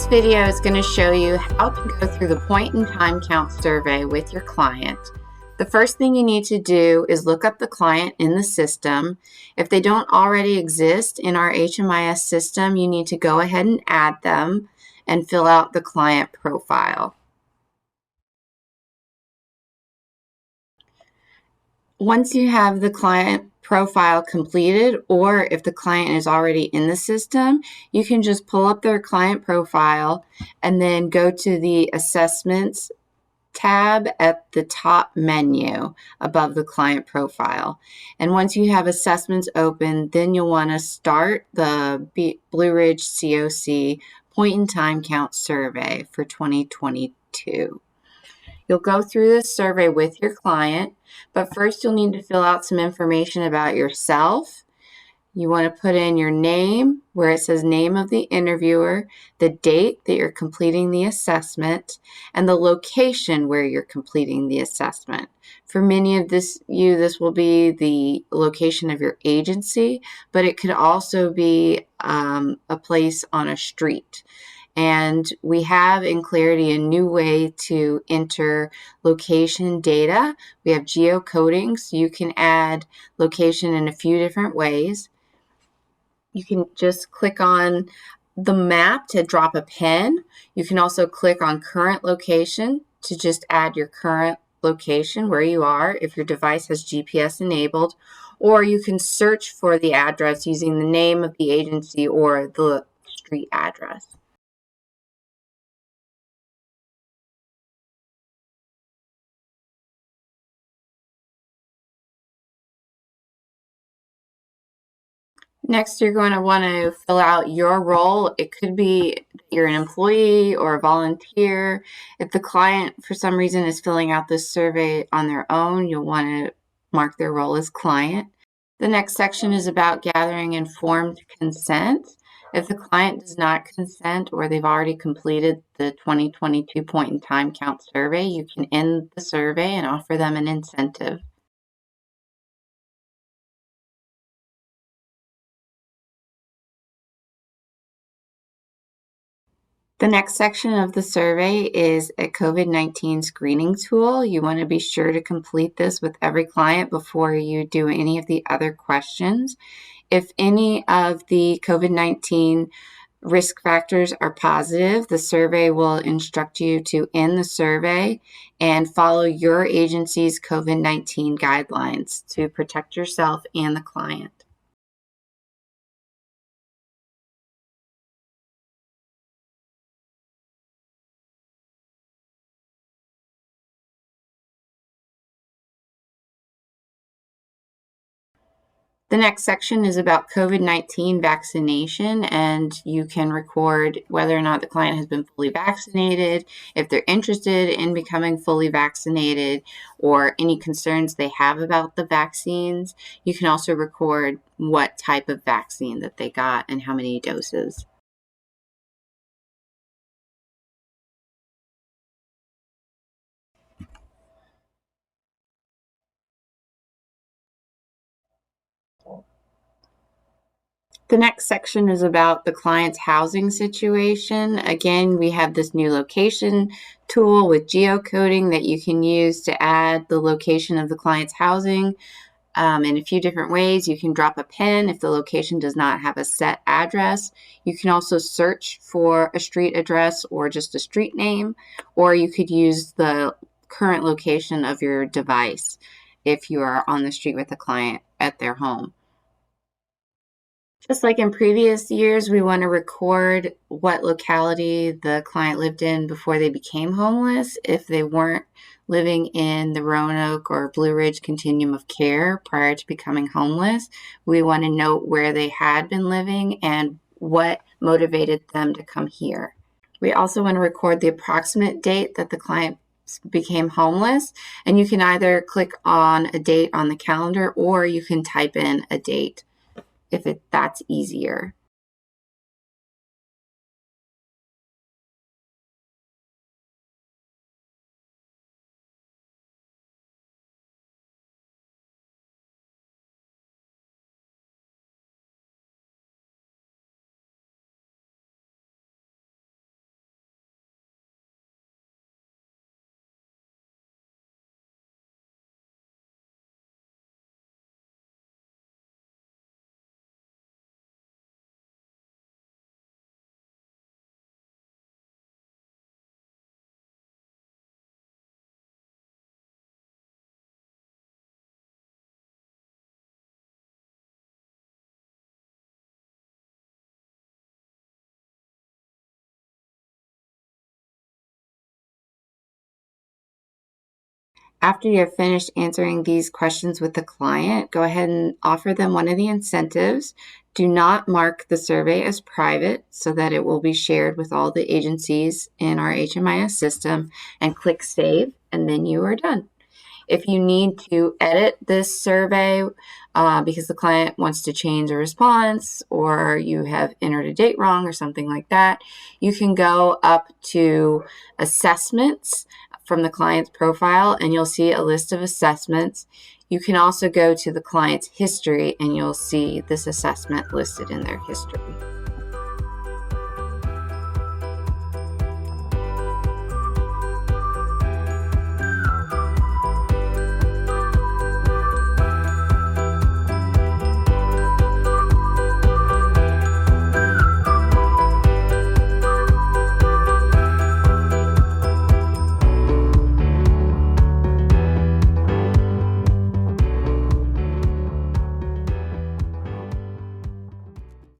This video is going to show you how to go through the point in time count survey with your client. The first thing you need to do is look up the client in the system. If they don't already exist in our HMIS system, you need to go ahead and add them and fill out the client profile. Once you have the client profile completed, or if the client is already in the system, you can just pull up their client profile and then go to the Assessments tab at the top menu above the client profile. And once you have assessments open, then you'll want to start the Blue Ridge COC point in time count survey for 2022. You'll go through this survey with your client, but first you'll need to fill out some information about yourself. You want to put in your name where it says name of the interviewer, the date that you're completing the assessment, and the location where you're completing the assessment. For many of this will be the location of your agency, but it could also be a place on a street. And we have in Clarity a new way to enter location data. We have geocoding, so you can add location in a few different ways. You can just click on the map to drop a pin. You can also click on current location to just add your current location where you are if your device has GPS enabled, or you can search for the address using the name of the agency or the street address. Next, you're going to want to fill out your role. It could be you're an employee or a volunteer. If the client, for some reason, is filling out this survey on their own, you'll want to mark their role as client. The next section is about gathering informed consent. If the client does not consent or they've already completed the 2022 point in time count survey, you can end the survey and offer them an incentive. The next section of the survey is a COVID-19 screening tool. You want to be sure to complete this with every client before you do any of the other questions. If any of the COVID-19 risk factors are positive, the survey will instruct you to end the survey and follow your agency's COVID-19 guidelines to protect yourself and the client. The next section is about COVID-19 vaccination, and you can record whether or not the client has been fully vaccinated, if they're interested in becoming fully vaccinated, or any concerns they have about the vaccines. You can also record what type of vaccine that they got and how many doses. The next section is about the client's housing situation. Again, we have this new location tool with geocoding that you can use to add the location of the client's housing in a few different ways. You can drop a pin if the location does not have a set address. You can also search for a street address or just a street name, or you could use the current location of your device if you are on the street with a client at their home. Just like in previous years, we want to record what locality the client lived in before they became homeless. If they weren't living in the Roanoke or Blue Ridge continuum of care prior to becoming homeless, we want to note where they had been living and what motivated them to come here. We also want to record the approximate date that the client became homeless, and you can either click on a date on the calendar or you can type in a date if that's easier. After you have finished answering these questions with the client, go ahead and offer them one of the incentives. Do not mark the survey as private so that it will be shared with all the agencies in our HMIS system, and click Save, and then you are done. If you need to edit this survey because the client wants to change a response, or you have entered a date wrong or something like that, you can go up to Assessments from the client's profile and you'll see a list of assessments. You can also go to the client's history and you'll see this assessment listed in their history.